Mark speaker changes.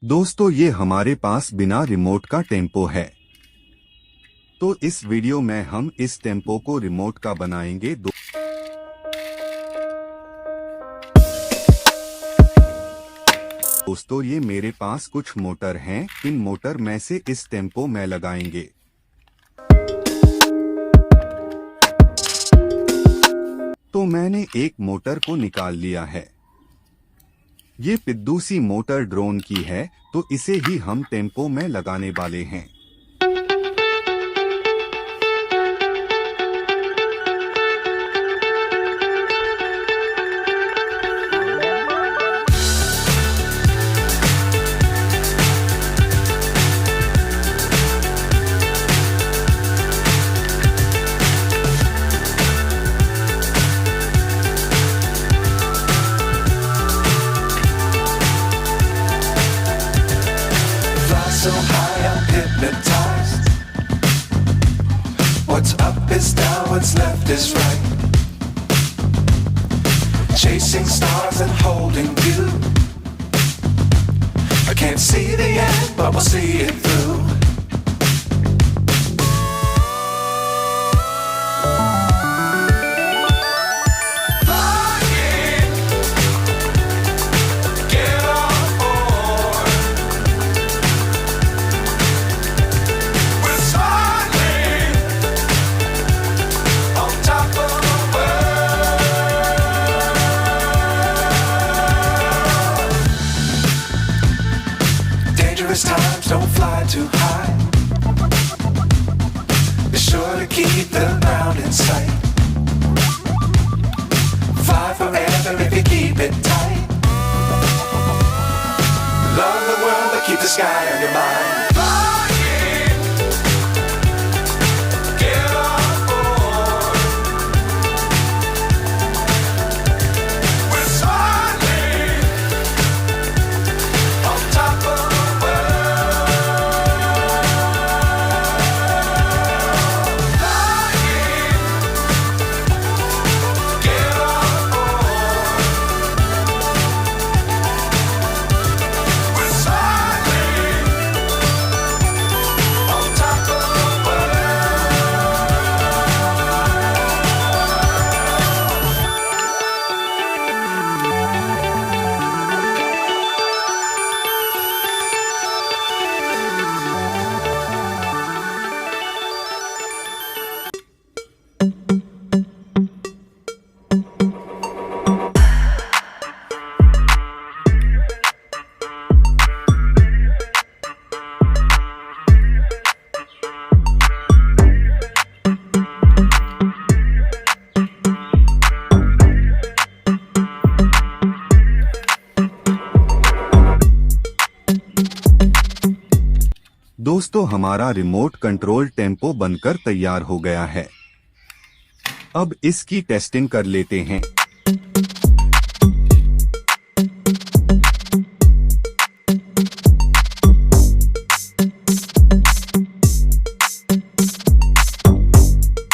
Speaker 1: दोस्तों ये हमारे पास बिना रिमोट का टेम्पो है। तो इस वीडियो में हम इस टेम्पो को रिमोट का बनाएंगे। दोस्तों ये मेरे पास कुछ मोटर हैं, इन मोटर में से इस टेम्पो में लगाएंगे। तो मैंने एक मोटर को निकाल लिया है। ये पिद्दू सी मोटर ड्रोन की है, तो इसे ही हम टेम्पो में लगाने वाले हैं।
Speaker 2: So high, I'm hypnotized. What's up is down, what's left is right. Chasing stars and holding you. I can't see the end, but we'll see it through. Times don't fly too high. Be sure to keep the ground in sight. Fly forever if you keep it tight. Love the world but keep the sky on your mind.
Speaker 1: दोस्तों हमारा remote control tempo बनकर तैयार हो गया है। अब इसकी testing कर लेते हैं।